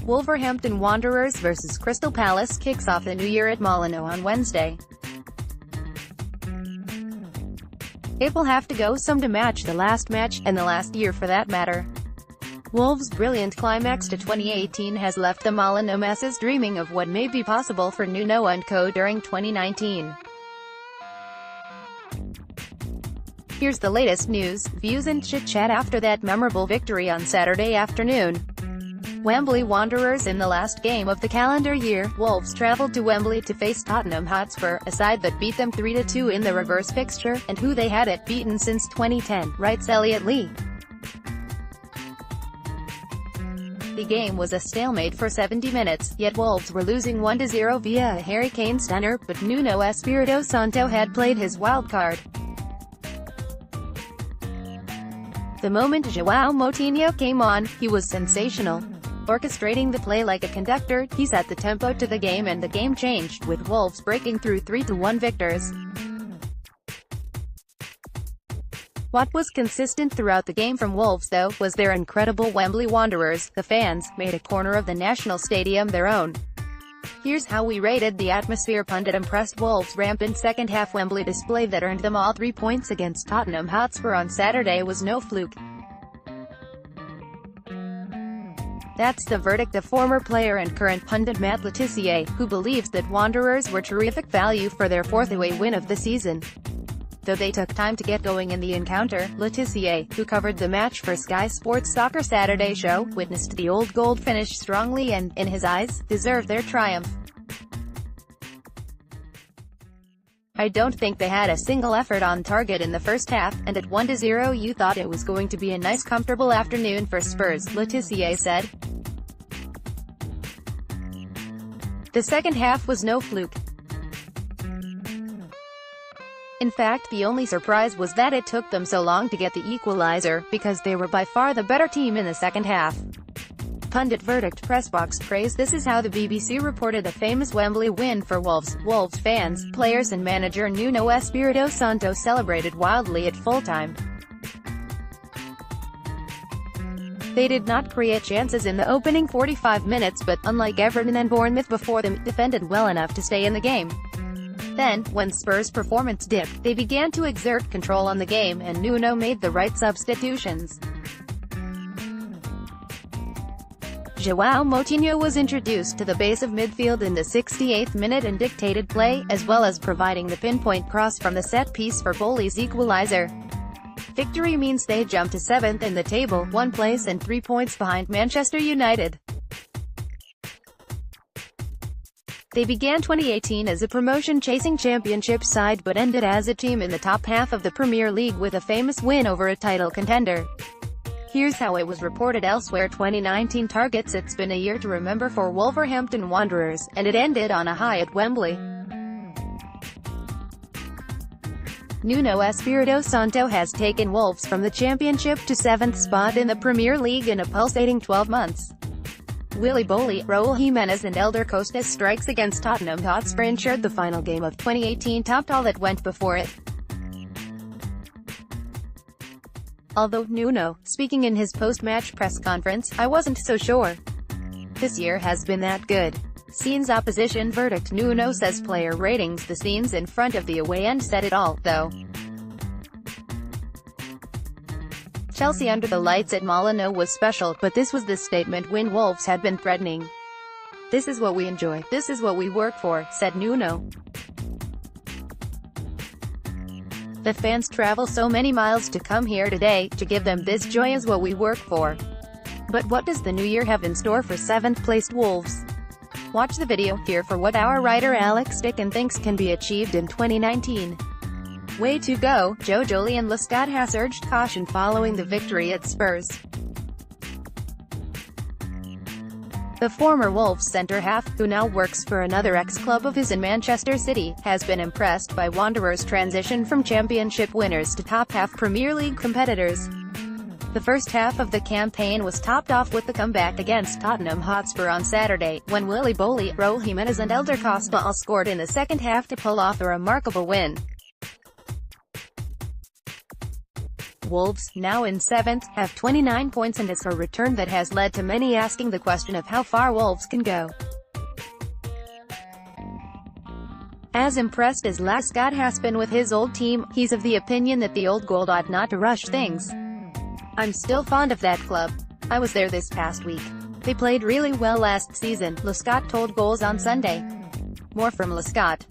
Wolverhampton Wanderers vs Crystal Palace kicks off the new year at Molineux on Wednesday. It will have to go some to match the last match, and the last year for that matter. Wolves' brilliant climax to 2018 has left the Molineux masses dreaming of what may be possible for Nuno and Co during 2019. Here's the latest news, views and chit-chat after that memorable victory on Saturday afternoon. Wembley Wanderers in the last game of the calendar year. Wolves travelled to Wembley to face Tottenham Hotspur, a side that beat them 3-2 in the reverse fixture, and who they hadn't beaten since 2010, writes Elliot Lee. The game was a stalemate for 70 minutes, yet Wolves were losing 1-0 via a Harry Kane stunner, but Nuno Espirito Santo had played his wild card. The moment João Moutinho came on, he was sensational. Orchestrating the play like a conductor, he set the tempo to the game and the game changed, with Wolves breaking through 3-1 victors. What was consistent throughout the game from Wolves, though, was their incredible Wembley Wanderers. The fans made a corner of the National Stadium their own. Here's how we rated the atmosphere. Pundit: impressed. Wolves' rampant second-half Wembley display that earned them all 3 points against Tottenham Hotspur on Saturday was no fluke. That's the verdict of former player and current pundit Matt Le Tissier, who believes that Wanderers were terrific value for their fourth away win of the season. Though they took time to get going in the encounter, Le Tissier, who covered the match for Sky Sports' Soccer Saturday show, witnessed the Old Gold finish strongly and, in his eyes, deserved their triumph. I don't think they had a single effort on target in the first half, and at 1-0 you thought it was going to be a nice comfortable afternoon for Spurs, Le Tissier said. The second half was no fluke. In fact, the only surprise was that it took them so long to get the equalizer, because they were by far the better team in the second half. Pundit verdict: pressbox praise. This is how the BBC reported the famous Wembley win for Wolves. Wolves fans, players and manager Nuno Espirito Santo celebrated wildly at full-time. They did not create chances in the opening 45 minutes but, unlike Everton and Bournemouth before them, defended well enough to stay in the game. Then, when Spurs' performance dipped, they began to exert control on the game and Nuno made the right substitutions. João Moutinho was introduced to the base of midfield in the 68th minute and dictated play, as well as providing the pinpoint cross from the set-piece for Boli's equalizer. Victory means they jump to 7th in the table, 1 place and 3 points behind Manchester United. They began 2018 as a promotion-chasing championship side but ended as a team in the top half of the Premier League with a famous win over a title contender. Here's how it was reported elsewhere. 2019 targets. It's been a year to remember for Wolverhampton Wanderers, and it ended on a high at Wembley. Nuno Espirito Santo has taken Wolves from the Championship to 7th spot in the Premier League in a pulsating 12 months. Willy Boli, Raul Jimenez and Elder Costa's strikes against Tottenham Hotspur ensured the final game of 2018 topped all that went before it. Although Nuno, speaking in his post-match press conference, I wasn't so sure. This year has been that good. Scenes opposition verdict. Nuno says player ratings. The scenes in front of the away end said it all, though. Chelsea under the lights at Molineux was special, but this was the statement win Wolves had been threatening. This is what we enjoy, this is what we work for, said Nuno. The fans travel so many miles to come here today, to give them this joy is what we work for. But what does the new year have in store for 7th-placed Wolves? Watch the video here for what our writer Alex Dicken thinks can be achieved in 2019. Way to go, Joe Jolie and Lescott has urged caution following the victory at Spurs. The former Wolves centre-half, who now works for another ex-club of his in Manchester City, has been impressed by Wanderers' transition from championship winners to top-half Premier League competitors. The first half of the campaign was topped off with the comeback against Tottenham Hotspur on Saturday, when Willy Boli, Raul Jimenez and Elder Costa all scored in the second half to pull off a remarkable win. Wolves, now in 7th, have 29 points, and it's a return that has led to many asking the question of how far Wolves can go. As impressed as Lescott has been with his old team, he's of the opinion that the old gold ought not to rush things. "I'm still fond of that club. I was there this past week. They played really well last season," Lescott told Goals on Sunday. More from Lescott.